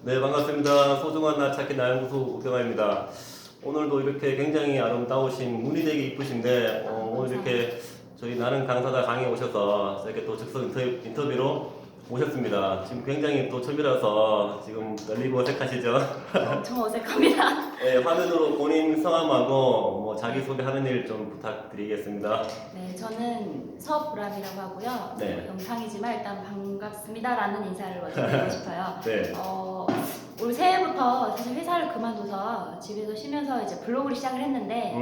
네, 반갑습니다. 소중한 나 찾기 나연구소 우경아입니다. 오늘도 이렇게 굉장히 아름다우신 눈이 되게 이쁘신데 오늘 이렇게 저희 나는 강사다 강의에 오셔서 이렇게 또 즉석 인터뷰로 오셨습니다. 지금 굉장히 또 처음이라서 지금 떨리고 어색하시죠? 엄청 어색합니다. 네, 화면으로 본인 성함하고 뭐 자기소개하는 일 좀 부탁드리겠습니다. 네, 저는 서보람이라고 하고요. 네. 영상이지만 일단 반갑습니다라는 인사를 먼저 드리고 싶어요. 네. 올 새해부터 사실 회사를 그만둬서 집에서 쉬면서 이제 블로그를 시작을 했는데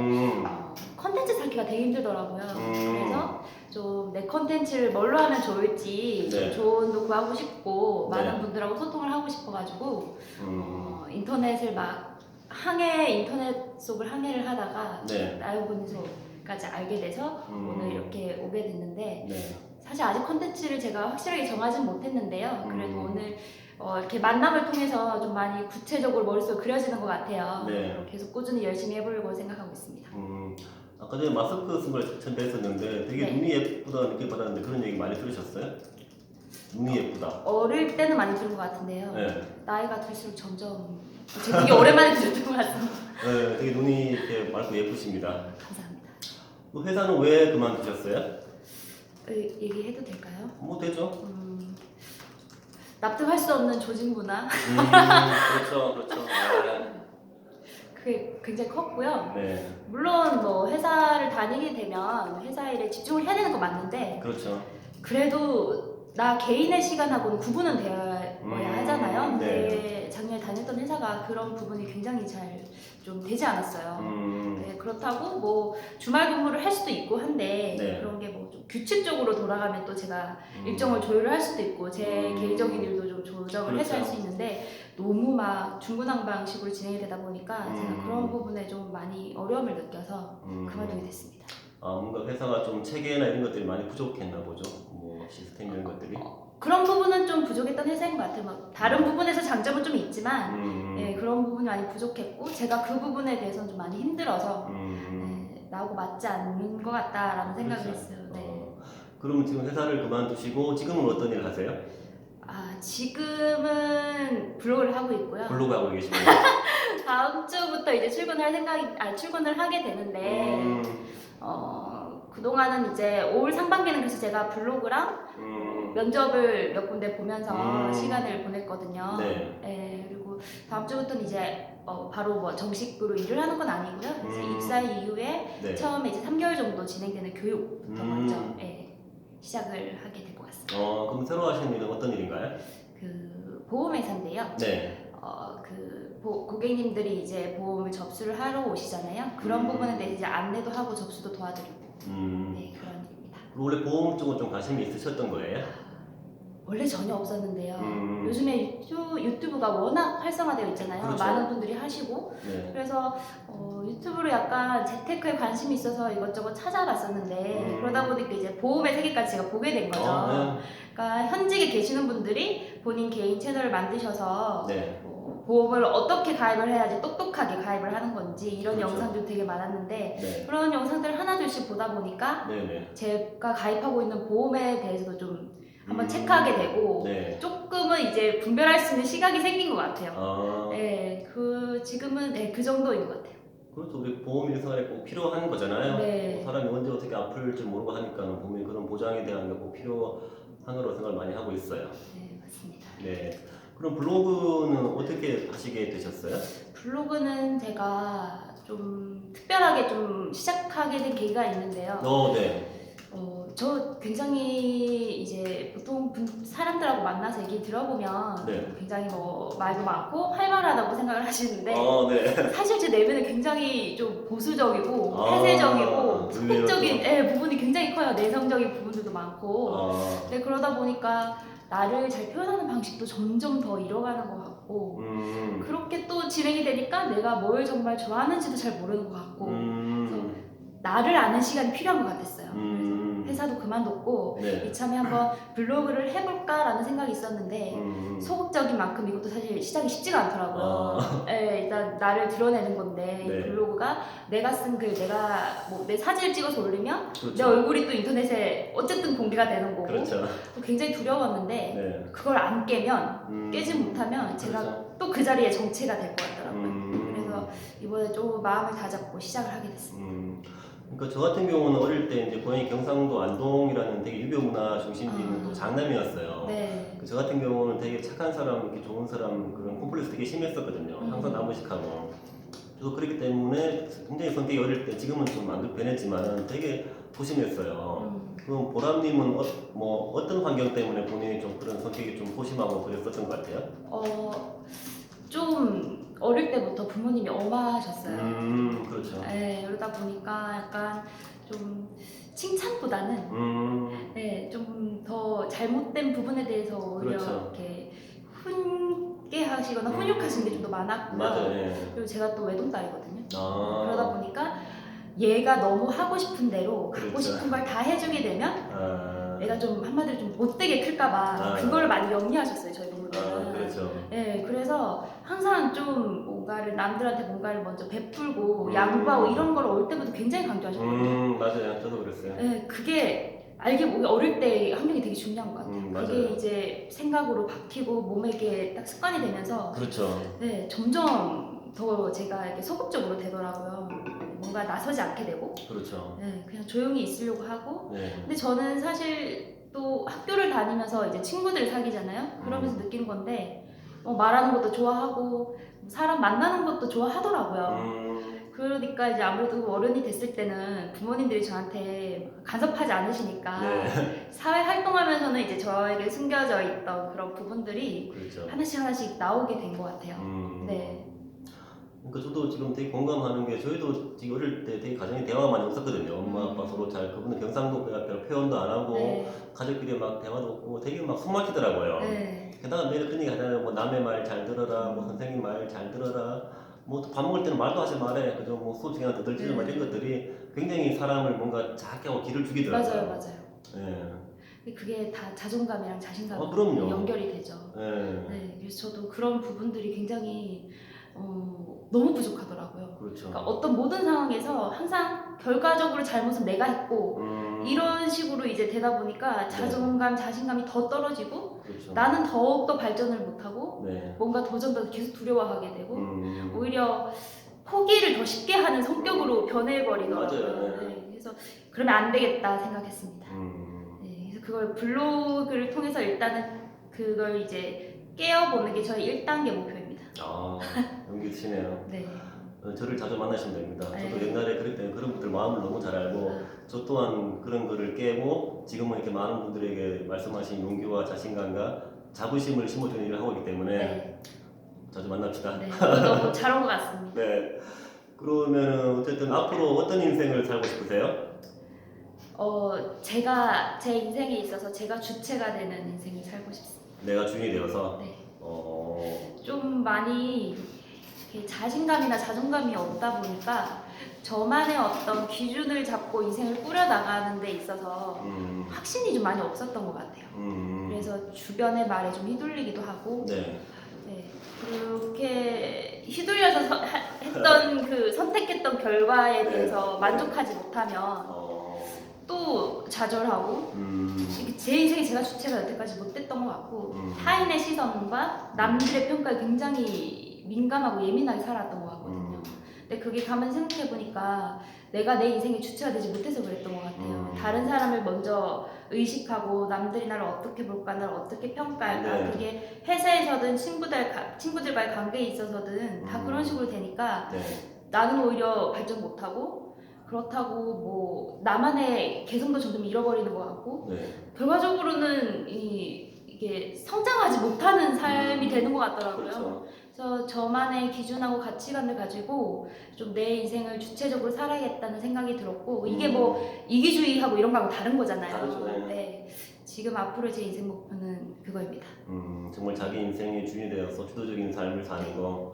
컨텐츠 쌓기가 되게 힘들더라고요. 그래서 좀 내 컨텐츠를 뭘로 하면 좋을지 네. 조언도 구하고 싶고 많은 네. 분들하고 소통을 하고 싶어가지고 인터넷을 막 인터넷 속을 항해를 하다가 네. 나연군소까지 알게 돼서 오늘 이렇게 오게 됐는데 네. 사실 아직 컨텐츠를 제가 확실하게 정하진 못했는데요. 그래도 오늘 이렇게 만남을 통해서 좀 많이 구체적으로 머릿속에 그려지는 것 같아요. 네. 계속 꾸준히 열심히 해보려고 생각하고 있습니다. 아까 전에 마스크 쓴 걸 처음 뵀었는데 되게 네. 눈이 예쁘다 느낌 받았는데 그런 얘기 많이 들으셨어요? 눈이 예쁘다. 어릴 때는 많이 들은 것 같은데요. 네. 나이가 들수록 점점 되게 오랜만에 들었던 것 같습니다. 네, 되게 눈이 이렇게 맑고 예쁘십니다. 감사합니다. 그 회사는 왜 그만두셨어요? 얘기해도 될까요? 뭐 되죠. 납득할 수 없는 조직 문화 그렇죠, 그렇죠. 그게 굉장히 컸고요. 네, 물론 뭐 회사를 다니게 되면 회사 일에 집중을 해야 되는 거 맞는데 그렇죠. 그래도 나 개인의 시간하고는 구분은 되어야 하잖아요. 네. 근데 작년에 다녔던 회사가 그런 부분이 굉장히 잘 좀 되지 않았어요. 네, 그렇다고 뭐 주말 근무를 할 수도 있고 한데 네. 그런 게 뭐 좀 규칙적으로 돌아가면 또 제가 일정을 조율을 할 수도 있고 제 개인적인 일도 좀 조정을 해서 할 수 있는데 너무 막 중구난방식으로 진행이 되다 보니까 제가 그런 부분에 좀 많이 어려움을 느껴서 그만두게 됐습니다. 뭔가 회사가 좀 체계나 이런 것들이 많이 부족했나 보죠. 뭐 시스템 이런 것들이. 그런 부분은 좀 부족했던 회사인 것 같아요. 뭐 다른 부분에서 장점은 좀 있지만 네, 그런 부분이 많이 부족했고 제가 그 부분에 대해서는 좀 많이 힘들어서 네, 나하고 맞지 않는 것 같다라는 생각을 그렇죠. 했어요. 네. 그럼 지금 회사를 그만두시고 지금은 어떤 일을 하세요? 지금은 블로그를 하고 있고요. 블로그 하고 계십니다. 다음 주부터 이제 출근을 하게 되는데 그동안은 이제 올 상반기는 그래서 제가 블로그랑 면접을 몇 군데 보면서 시간을 보냈거든요. 네. 네, 그리고 다음 주부터는 이제 바로 뭐 정식으로 일을 하는 건 아니고요. 그래서 입사 이후에 네. 처음에 이제 3개월 정도 진행되는 교육부터 먼저 시작을 하게 될 것 같습니다. 그럼 새로 하시는 일은 어떤 일인가요? 그 보험회사인데요. 네. 고객님들이 이제 보험을 접수를 하러 오시잖아요. 그런 부분에 대해서 이제 안내도 하고 접수도 도와드리고 네, 그런 일입니다. 원래 보험 쪽은 좀 관심이 있으셨던 거예요? 원래 전혀 없었는데요. 요즘에 유튜브가 워낙 활성화되어 있잖아요. 그렇죠. 많은 분들이 하시고 네. 그래서 유튜브로 약간 재테크에 관심이 있어서 이것저것 찾아봤었는데 그러다 보니까 이제 보험의 세계까지 제가 보게 된 거죠. 네. 그러니까 현직에 계시는 분들이 본인 개인 채널을 만드셔서 네. 보험을 어떻게 가입을 해야지 똑똑하게 가입을 하는 건지 이런 그렇죠. 영상들이 되게 많았는데 네. 그런 영상들을 하나둘씩 보다 보니까 네네. 제가 가입하고 있는 보험에 대해서도 좀 한번 체크하게 되고 네. 조금은 이제 분별할 수 있는 시각이 생긴 것 같아요. 아, 네, 지금은 네, 그 정도인 것 같아요. 그렇죠. 우리 보험 일생활에 꼭 필요한 거잖아요. 네. 사람이 언제 어떻게 아플지 모르고 하니까 보험이 그런 보장에 대한 게 꼭 필요한 거로 생각을 많이 하고 있어요. 네, 맞습니다. 네. 그럼 블로그는 어떻게 하시게 되셨어요? 블로그는 제가 좀 특별하게 좀 시작하게 된 계기가 있는데요. 네. 저 굉장히 이제 보통 사람들하고 만나서 얘기 들어보면 네. 굉장히 뭐 말도 많고 활발하다고 생각을 하시는데 네. 사실 제 내면은 굉장히 좀 보수적이고 아, 폐쇄적이고 소극적인 의외로 부분이 굉장히 커요. 내성적인 부분들도 많고 네, 그러다 보니까 나를 잘 표현하는 방식도 점점 더 잃어가는 것 같고 그렇게 또 진행이 되니까 내가 뭘 정말 좋아하는지도 잘 모르는 것 같고 그래서 나를 아는 시간이 필요한 것 같았어요. 그래서 회사도 그만뒀고 네. 이참에 한번 블로그를 해볼까라는 생각이 있었는데 소극적인 만큼 이것도 사실 시작이 쉽지가 않더라고요. 예, 일단 나를 드러내는 건데 네. 이 블로그가 내가 쓴 글, 내가 뭐 내 사진을 찍어서 올리면 내 그렇죠. 얼굴이 또 인터넷에 어쨌든 공개가 되는 거고 그렇죠. 또 굉장히 두려웠는데 네. 그걸 안 깨면 깨지 못하면 제가 그렇죠. 또 그 자리에 정체가 될 것 같더라고요. 그래서 이번에 좀 마음을 다잡고 시작을 하게 됐습니다. 그러니까 저 같은 경우는 어릴 때 이제 고향이 경상도 안동이라는 되게 유교 문화 중심지 있는 또 장남이었어요. 네. 저 같은 경우는 되게 착한 사람, 이렇게 좋은 사람 그런 콤플렉스 되게 심했었거든요. 항상 나무식하고. 저도 그렇기 때문에 굉장히 성격이 어릴 때 지금은 좀 안 변했지만 되게 소심했어요. 그럼 보람님은 뭐 어떤 환경 때문에 본인이 좀 그런 성격이 좀 소심하고 그랬었던 것 같아요? 좀 어릴 때부터 부모님이 엄하셨어요. 그렇죠. 네, 그러다 보니까 약간 좀 칭찬보다는 네, 좀 더 잘못된 부분에 대해서 오히려 그렇죠. 이렇게 훈계하시거나 훈육하시는 게 좀 더 많았고요. 맞아요. 네. 그리고 제가 또 외동딸이거든요. 아. 그러다 보니까 얘가 너무 하고 싶은 대로 갖고 그렇죠. 싶은 걸 다 해주게 되면 애가 좀 한마디로 좀 못되게 클까봐 그걸 많이 염려하셨어요, 저희 부모님은. 그렇죠. 네, 그래서 항상 좀 뭔가를 남들한테 뭔가를 먼저 베풀고 양보하고 이런 걸 어릴 때부터 굉장히 강조하셨거든요. 맞아요. 저도 그랬어요. 네, 그게 알게 모르게 어릴 때 환경이 되게 중요한 것 같아요. 맞아요. 그게 이제 생각으로 박히고 몸에 이게 딱 습관이 되면서 그렇죠. 네, 점점 더 제가 이렇게 소극적으로 되더라고요. 뭔가 나서지 않게 되고 그렇죠. 네, 그냥 조용히 있으려고 하고 네. 근데 저는 사실 또 학교를 다니면서 이제 친구들을 사귀잖아요. 그러면서 느끼는 건데 말하는 것도 좋아하고 사람 만나는 것도 좋아하더라고요. 그러니까 이제 아무래도 어른이 됐을 때는 부모님들이 저한테 간섭하지 않으시니까 네. 사회 활동하면서는 이제 저에게 숨겨져 있던 그런 부분들이 그렇죠. 하나씩 나오게 된 것 같아요. 네. 그러니까 저도 지금 되게 공감하는 게 저희도 되게 어릴 때 되게 가정에 대화가 많이 없었거든요. 엄마 아빠 서로 잘 그분은 경상도 별 표현도 안 하고 네. 가족끼리 막 대화도 없고 되게 막 숨 막히더라고요. 네. 게다가 매일 그런 얘기 하잖아요. 뭐 남의 말 잘 들어라, 뭐 선생님 말 잘 들어라. 뭐 밥 먹을 때는 말도 하지 말해. 그죠? 뭐 소중한 더들지는 말 이런 것들이 굉장히 사람을 뭔가 작게 하고 기를 죽이더라고요. 맞아요. 예. 그게 다 자존감이랑 자신감이 그럼요. 연결이 되죠. 예. 네, 그래서 저도 그런 부분들이 굉장히 너무 부족하더라고요. 그렇죠. 그러니까 어떤 모든 상황에서 항상 결과적으로 잘못은 내가 했고 이런 식으로 이제 되다 보니까 자존감, 자신감이 더 떨어지고 그렇죠. 나는 더욱더 발전을 못하고 네. 뭔가 도전도 계속 두려워하게 되고 오히려 포기를 더 쉽게 하는 성격으로 변해버리더라고요. 맞아요. 네, 그래서 그러면 안 되겠다 생각했습니다. 네, 그래서 그걸 블로그를 통해서 일단은 그걸 이제 깨어보는 게 저희 1단계 목표입니다. 용기 드시네요. 네. 저를 자주 만나시면 됩니다. 저도 네. 옛날에 그럴 때는 그런 분들 마음을 너무 잘 알고 저 또한 그런 거를 깨고 지금은 이렇게 많은 분들에게 말씀하신 용기와 자신감과 자부심을 심어주는 일을 하고 있기 때문에 네. 자주 만납시다. 네, 너무 잘 온 것 같습니다. 네. 그러면 어쨌든 앞으로 어떤 인생을 살고 싶으세요? 제가 제 인생에 있어서 제가 주체가 되는 인생을 살고 싶습니다. 내가 주인이 되어서. 네. 어. 좀 많이 이렇게 자신감이나 자존감이 없다 보니까 저만의 어떤 기준을 잡고 인생을 꾸려나가는 데 있어서 확신이 좀 많이 없었던 것 같아요. 그래서 주변의 말에 좀 휘둘리기도 하고 네. 네, 그렇게 휘둘려서 했던 그 선택했던 결과에 대해서 만족하지 못하면 또 좌절하고 제 인생에 제가 주체가 여태까지 못됐던 것 같고 타인의 시선과 남들의 평가에 굉장히 민감하고 예민하게 살았던 것 같거든요. 근데 그게 가만히 생각해보니까 내가 내 인생의 주체가 되지 못해서 그랬던 것 같아요. 다른 사람을 먼저 의식하고 남들이 나를 어떻게 볼까, 나를 어떻게 평가할까. 네. 그게 회사에서든 친구들과의 관계에 있어서든 다 그런 식으로 되니까 네. 나는 오히려 발전 못하고 그렇다고 뭐 나만의 개성도 점점 잃어버리는 것 같고 네. 결과적으로는 이게 성장하지 못하는 삶이 되는 것 같더라고요. 그렇죠. 그래서 저만의 기준하고 가치관을 가지고 좀 내 인생을 주체적으로 살아야겠다는 생각이 들었고 이게 뭐 이기주의하고 이런 거하고 다른 거잖아요. 다르죠. 네. 지금 앞으로 제 인생 목표는 그거입니다. 정말 자기 인생의 주인이 되어서 주도적인 삶을 사는 거.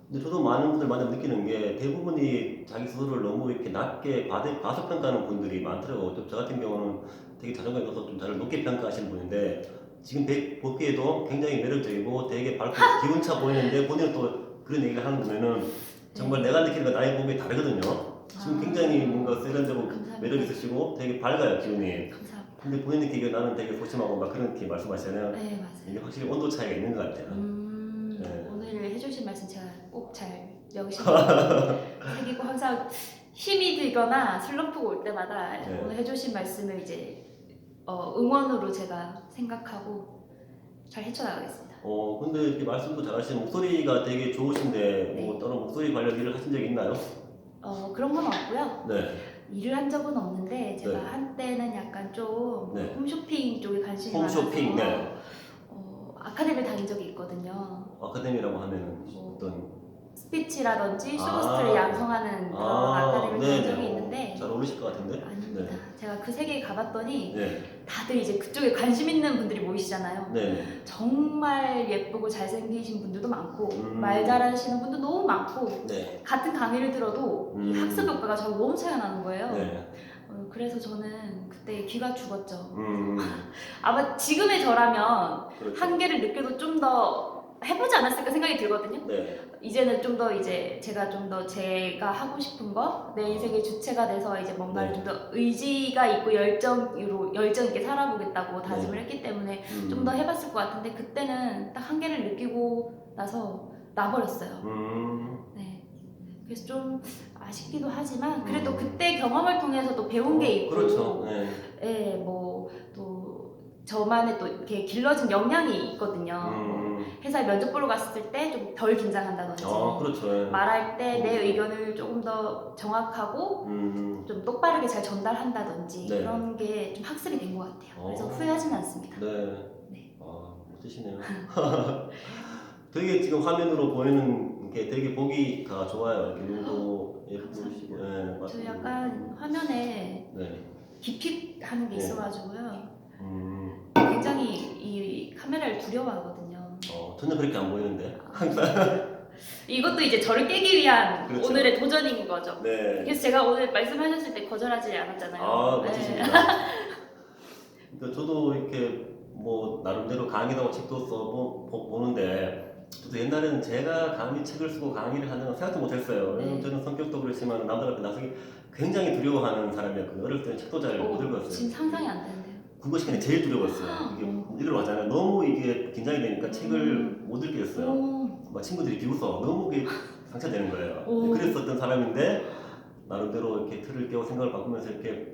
근데 저도 많은 분들 만나 느끼는 게 대부분이 자기 스스로를 너무 이렇게 낮게 과소평가하는 분들이 많더라고요. 저 같은 경우는 되게 자존감이 있어서 좀 저를 높게 평가하시는 분인데 지금 보기에도 굉장히 매력적이고 되게 밝고 기운차 보이는데 본인은 또 그런 얘기를 하는 거 보면은 정말 내가 느끼는 거 나의 몸이 다르거든요. 지금 굉장히 뭔가 세련되고 감사합니다. 매력 있으시고 되게 밝아요 기운이. 감사합니다. 근데 본인 느끼기에 나는 되게 소심하고 막 그렇게 말씀하시잖아요. 네, 맞아요. 이게 확실히 온도 차이가 있는 것 같아요. 네. 오늘 해주신 말씀 제가 꼭 잘 명심하고 새기고 항상 힘이 들거나 슬럼프가 올 때마다 네. 오늘 해주신 말씀을 이제 응원으로 제가 생각하고 잘 헤쳐나가겠습니다. 근데 이렇게 말씀도 잘하시는 목소리가 되게 좋으신데 뭐 네. 다른 목소리 관련 일을 하신 적이 있나요? 그런 건 없고요. 네. 일을 한 적은 없는데 제가 네. 한때는 약간 좀 네. 홈쇼핑 쪽에 관심이 홈쇼핑, 많아서 네. 아카데미를 다닌 적이 있거든요. 아카데미라고 하면은 뭐, 어떤 스피치라든지 아. 쇼호스트를 양성하는 그런 아카데미를 다닌 적이 네네. 있는데 잘 어울리실 것 같은데? 아닙니다. 제가 그 세계에 가봤더니 네. 다들 이제 그쪽에 관심 있는 분들이 모이시잖아요. 네. 정말 예쁘고 잘생기신 분들도 많고 말 음. 잘하시는 분도 너무 많고 네. 같은 강의를 들어도 이 학습 효과가 저는 너무 차이가 나는 거예요. 네. 그래서 저는 그때 귀가 죽었죠. 음. 아마 지금의 저라면 그렇죠. 한계를 느껴도 좀 더 해보지 않았을까 생각이 들거든요. 네. 이제는 좀 더 이제 제가 좀 더 제가 하고 싶은 거, 내 인생의 주체가 돼서 이제 뭔가를 네. 좀 더 의지가 있고 열정 있게 살아보겠다고 다짐을 네. 했기 때문에 좀 더 해봤을 것 같은데 그때는 딱 한계를 느끼고 나서 놔버렸어요. 네. 그래서 좀 아쉽기도 하지만 그래도 그때 경험을 통해서 또 배운 게 있고, 그렇죠. 네. 예, 뭐 또 저만의 또 이렇게 길러진 역량이 있거든요. 회사에 면접 보러 갔을 때 좀 덜 긴장한다든지 그렇죠. 말할 때 내 의견을 조금 더 정확하고 좀 똑바르게 잘 전달한다든지 네. 그런 게 좀 학습이 된 것 같아요. 그래서 후회하진 않습니다. 네. 네. 멋지시네요. 되게 지금 화면으로 보이는 게 되게 보기가 좋아요. 이렇게 눈도 예쁘시고. 네, 저 맞습니다. 약간 화면에 네. 기픽하는 게 네. 있어가지고요. 굉장히 이 카메라를 두려워하거든요. 전혀 그렇게 안 보이는데. 이것도 이제 저를 깨기 위한 그렇죠. 오늘의 도전인 거죠. 네. 그래서 제가 오늘 말씀하셨을 때 거절하지 않았잖아요. 멋지십니다. 그러니까 저도 이렇게 뭐 나름대로 강의라고 책도 보는데 저도 옛날에는 제가 감히 책을 쓰고 강의를 하는 건 생각도 못했어요. 왜냐면 저는 성격도 그렇지만 남들 앞에 나서기 굉장히 두려워하는 사람이었거든요. 어릴 때는 책도 잘 못 읽었어요. 지금 상상이 안 되는데요. 국어 시간이 제일 두려웠어요. 이게 읽으러 가잖아요. 너무 이게 긴장이 되니까 책을 못 읽겠어요. 막 친구들이 비웃어. 너무 이게 상처되는 거예요. 그랬었던 사람인데 나름대로 이렇게 틀을 깨고 생각을 바꾸면서 이렇게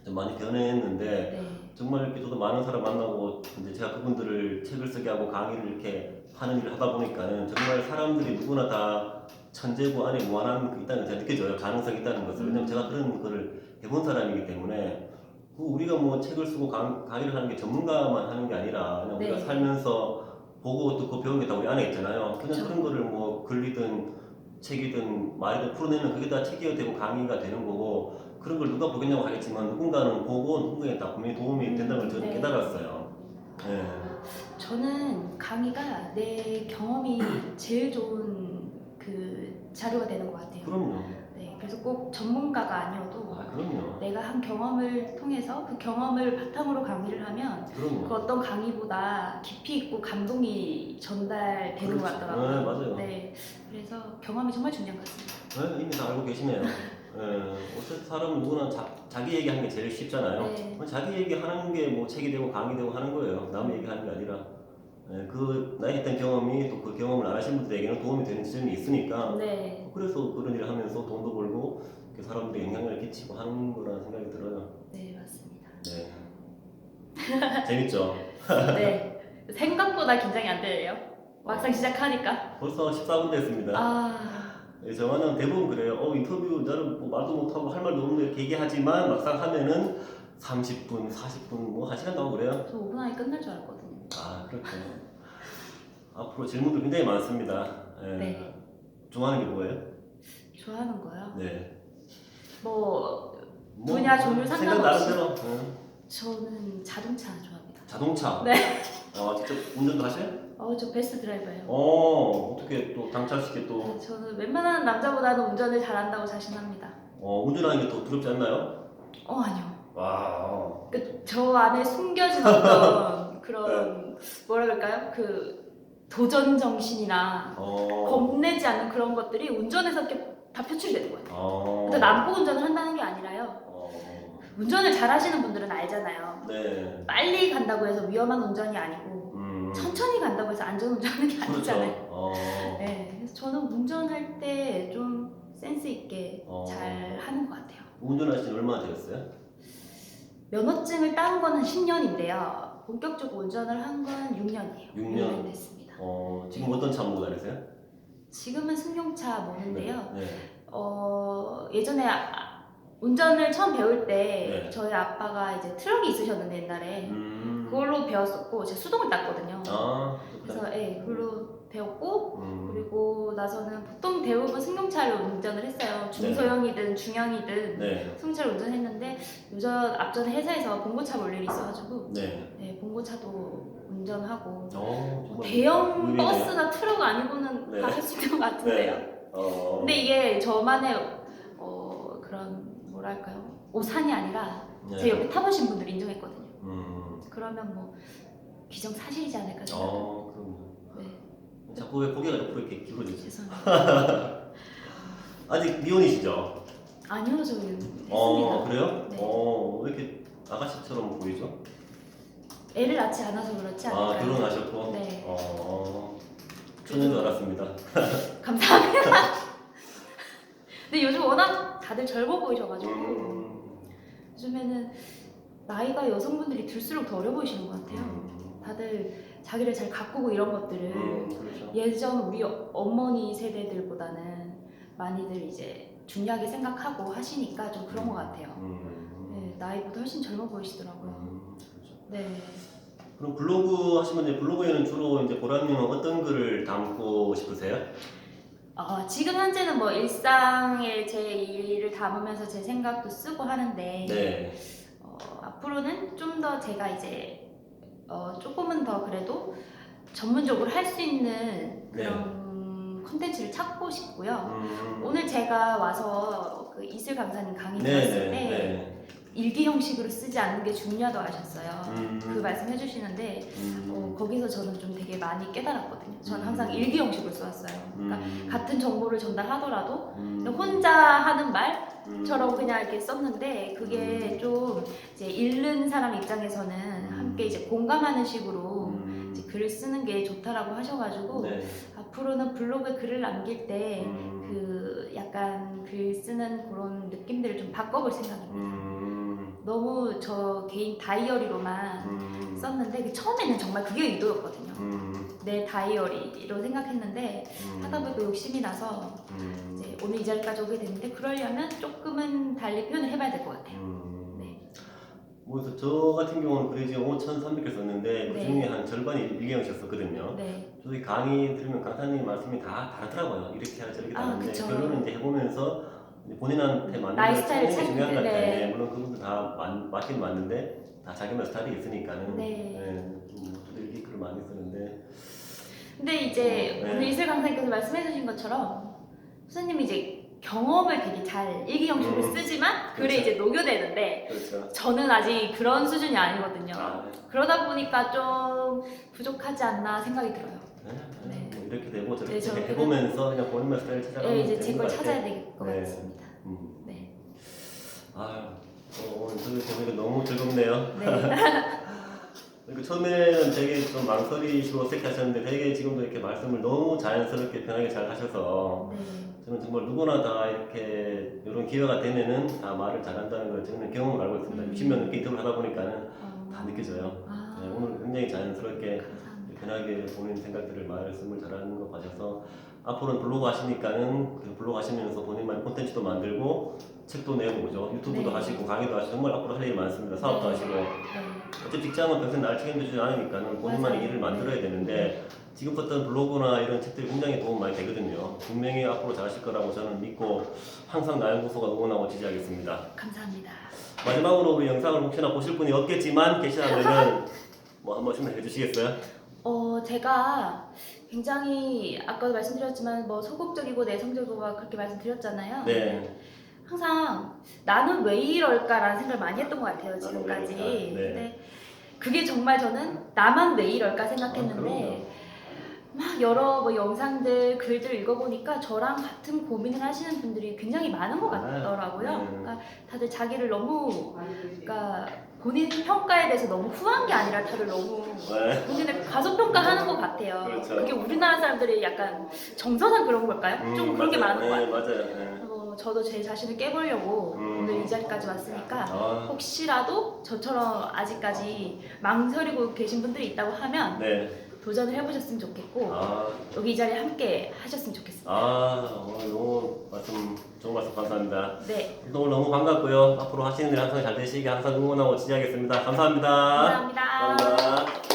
좀 많이 변했는데 네. 정말 이렇게 저도 많은 사람 만나고 이제 제가 그분들을 책을 쓰게 하고 강의를 이렇게 하는 일을 하다 보니까는 정말 사람들이 누구나 다 천재고 안에 무한한 게 있다는 게 제가 느껴져요. 가능성이 있다는 것을. 왜냐면 제가 그런 거를 해본 사람이기 때문에 우리가 뭐 책을 쓰고 강의를 하는 게 전문가만 하는 게 아니라 그냥 우리가 네. 살면서 보고 듣고 배운 게 다 우리 안에 있잖아요. 그냥 그렇죠. 그런 거를 뭐 글이든 책이든 말이든 풀어내면 그게 다 책이 되고 강의가 되는 거고 그런 걸 누가 보겠냐고 하겠지만 누군가는 보고 누군가에 다 분명히 도움이 된다는 걸 저는 네. 깨달았어요. 네. 저는 강의가 내 경험이 제일 좋은 그 자료가 되는 것 같아요. 그럼요. 네, 그래서 꼭 전문가가 아니어도 그럼요. 내가 한 경험을 통해서 그 경험을 바탕으로 강의를 하면 그럼요. 그 어떤 강의보다 깊이 있고 감동이 전달되는 그렇죠. 것 같더라고요. 네, 맞아요. 네, 그래서 경험이 정말 중요한 것 같습니다. 네, 이미 다 알고 계시네요. 어쨌든 사람은 누구나 자기 얘기하는 게 제일 쉽잖아요. 네. 자기 얘기하는 게 뭐 책이 되고 강의 되고 하는 거예요. 남의 얘기하는 게 아니라 그 나이 했던 경험이 또 그 경험을 안 하신 분들에게는 도움이 되는 점이 있으니까 네, 그래서 그런 일을 하면서 돈도 벌고 이렇게 사람들에 영향을 끼치고 하는 거라는 생각이 들어요. 네, 맞습니다. 네. 재밌죠? 네, 생각보다 긴장이 안 되네요. 막상 시작하니까. 벌써 14분 됐습니다. 저는 대부분 그래요. 인터뷰 나는 뭐 말도 못하고 할 말도 없는데 이렇게 얘기하지만 막상 하면은 30분, 40분, 뭐 1시간 나오고 그래요. 저 5분 안에 끝날 줄 알았거든요. 그렇군요. 앞으로 질문도 굉장히 많습니다. 네. 좋아하는 게 뭐예요? 좋아하는 거요? 네. 뭐 분야 종류 생각 상관없이 나름대로. 저는 자동차 좋아합니다. 자동차. 네. 직접 운전도 하세요? 저 베스트 드라이버예요. 어떻게 또 당차시게 또 네, 저는 웬만한 남자보다는 운전을 잘한다고 자신합니다. 운전하는 게 더 두렵지 않나요? 아니요. 와. 저 안에 숨겨진 어떤 그런 뭐라 그럴까요? 그 도전 정신이나 겁내지 않는 그런 것들이 운전에서 이렇게 다 표출되는 거예요. 근데 남보 운전을 한다는 게 아니라요. 운전을 잘 하시는 분들은 알잖아요. 네. 빨리 간다고 해서 위험한 운전이 아니고 천천히 간다고 해서 안전 운전하는 게 아니잖아요. 그렇죠. 네, 그래서 저는 운전할 때 좀 센스 있게 잘 하는 것 같아요. 운전하신 지 얼마나 되셨어요? 면허증을 따는 거는 10년인데요. 본격적으로 운전을 한 건 6년이에요. 6년? 6년 됐습니다. 지금 어떤 차 모고 다니세요? 지금은 승용차 모는데요. 네. 예전에 운전을 처음 배울 때 네. 저희 아빠가 이제 트럭이 있으셨는데 옛날에 그걸로 배웠었고 제가 수동을 땄거든요. 그래서 그걸로 배웠고 그리고 나서는 보통 대부분 승용차를 운전을 했어요. 중소형이든 중형이든 네. 승용차를 운전했는데 앞전에 회사에서 봉고차 볼 일이 있어가지고 네. 봉고차도 운전하고 정말 대형 의외네요. 버스나 트럭 아니고는 네. 다 할 수 있는 것 같은데요. 근데 이게 저만의 그런 뭐랄까요 오산이 아니라 제 옆에 타보신 분들이 인정했거든요. 그러면 뭐 기정 사실이지 않을까 생각합니다. 그럼요. 네. 자꾸 왜 고개가 옆으로 이렇게 기울어지죠? 죄송합니다. 아직 미혼이시죠? 아니요, 저는 했습니다. 그래요? 네. 왜 이렇게 아가씨처럼 보이죠? 애를 낳지 않아서 그렇지 않을까요? 결혼하셨고? 네. 저는 줄 알았습니다. 감사합니다. 근데 요즘 워낙 다들 젊어 보이셔가지고 요즘에는 나이가 여성분들이 들수록 더 어려 보이시는 것 같아요. 다들 자기를 잘 가꾸고 이런 것들을 그렇죠. 예전 우리 어머니 세대들보다는 많이들 이제 중요하게 생각하고 하시니까 좀 그런 것 같아요. 네, 나이보다 훨씬 젊어 보이시더라고요. 그렇죠. 네. 그럼 블로그 하시면 이제 블로그에는 주로 이제 보람님은 어떤 글을 담고 싶으세요? 지금 현재는 뭐 일상의 제 일을 담으면서 제 생각도 쓰고 하는데 네. 앞으로는 좀 더 제가 이제 조금은 더 그래도 전문적으로 할 수 있는 그런 콘텐츠를 찾고 싶고요. 오늘 제가 와서 그 이슬 강사님 강의 들었을 때 일기 형식으로 쓰지 않는 게 중요하다고 하셨어요. 그 말씀 해주시는데 거기서 저는 좀 되게 많이 깨달았거든요. 저는 항상 일기 형식으로 써왔어요. 그러니까 같은 정보를 전달하더라도 혼자 하는 말처럼 그냥 이렇게 썼는데 그게 좀 이제 읽는 사람 입장에서는 함께 이제 공감하는 식으로 이제 글을 쓰는 게 좋다라고 하셔가지고 앞으로는 블로그에 글을 남길 때 그 약간 글 쓰는 그런 느낌들을 좀 바꿔볼 생각입니다. 너무 저 개인 다이어리로만 썼는데 처음에는 정말 그게 의도였거든요. 내 다이어리로 생각했는데 하다 보니까 욕심이 나서 이제 오늘 이 자리까지 오게 됐는데 그러려면 조금은 달리 표현을 해봐야 될 것 같아요. 그래서 저 같은 경우는 글이 지금 5,300개 썼는데 그 중에 네. 한 절반이 일기형이었었거든요. 네. 저희 강의 들으면 강사님 말씀이 다 다르더라고요. 이렇게 하라 저렇게 다른데 그쵸. 결론은 이제 해보면서 본인한테 맞는 나의 걸 스타일을 찾는 게 중요한 것 같아요. 네. 물론 그분들 다 맞긴 맞는데 다 자기만의 스타일이 있으니까는 저도 일기 글을 많이 쓰는데 근데 이제 오늘 이슬 강사님께서 말씀해주신 것처럼 선생님이 이제 경험을 되게 잘 일기 형식으로 쓰지만 글에 그렇죠. 이제 녹여내는데 그렇죠. 저는 아직 그런 수준이 아니거든요. 네. 그러다 보니까 좀 부족하지 않나 생각이 들어요. 네. 뭐 이렇게 되고 저렇게 네, 해보면서 그냥 본인만의 스타일을 찾아가면 이제 제 되는 걸 것 찾아야 같아요. 될 것 네. 같습니다. 네. 오늘 저희 보니까 너무 즐겁네요. 네. 그리고 처음에는 되게 좀 망설이시고 어색하셨는데 되게 지금도 이렇게 말씀을 너무 자연스럽게 편하게 잘 하셔서 네. 저는 정말 누구나 다 이렇게 이런 기회가 되면은 다 말을 잘한다는 걸 저는 경험을 알고 있습니다. 60년 넘게 인터뷰를 하다 보니까는 다 느껴져요. 네, 오늘 굉장히 자연스럽게 감사합니다. 편하게 본인 생각들을 말씀을 잘하는 거 봐셔서 앞으로는 블로그 하시니까는 그 블로그 하시면서 본인만의 콘텐츠도 만들고 책도 내보죠. 유튜브도 네. 하시고 강의도 하시고 정말 앞으로 할 일이 많습니다. 사업도 네. 하시고 네. 어차피 직장은 평생 날 책임지지 않으니까는 본인만의 맞아요. 일을 만들어야 되는데 지금 썼던 블로그나 이런 책들이 굉장히 도움 많이 되거든요. 분명히 앞으로 잘하실 거라고 저는 믿고 항상 나연구소가 응원하고 지지하겠습니다. 감사합니다. 마지막으로 우리 영상을 혹시나 보실 분이 없겠지만 계시다면은 뭐 한 번씩 해주시겠어요? 제가 굉장히 아까도 말씀드렸지만 뭐 소극적이고 내성적이고 막 그렇게 말씀드렸잖아요. 네. 항상 나는 왜 이럴까라는 생각을 많이 했던 것 같아요, 지금까지. 나는 왜 이럴까? 네. 근데 그게 정말 저는 나만 왜 이럴까 생각했는데 막 여러 뭐 영상들, 글들 읽어보니까 저랑 같은 고민을 하시는 분들이 굉장히 많은 것 같더라고요. 그러니까 다들 자기를 너무, 그러니까 본인 평가에 대해서 너무 후한 게 아니라 다들 너무 네. 본인을 과소평가하는 것 같아요. 그렇죠. 그게 우리나라 사람들이 약간 정서상 그런 걸까요? 좀 그런 게 많은 것 같아요. 네, 맞아요. 네. 저도 제 자신을 깨보려고 오늘 이 자리까지 왔으니까 혹시라도 저처럼 아직까지 망설이고 계신 분들이 있다고 하면 네. 도전을 해보셨으면 좋겠고 여기 이 자리에 함께 하셨으면 좋겠습니다. 오늘 너무 좋은 말씀 감사합니다. 네, 오늘 너무 반갑고요. 앞으로 하시는 일 항상 잘 되시게 항상 응원하고 지지하겠습니다. 감사합니다. 감사합니다. 감사합니다.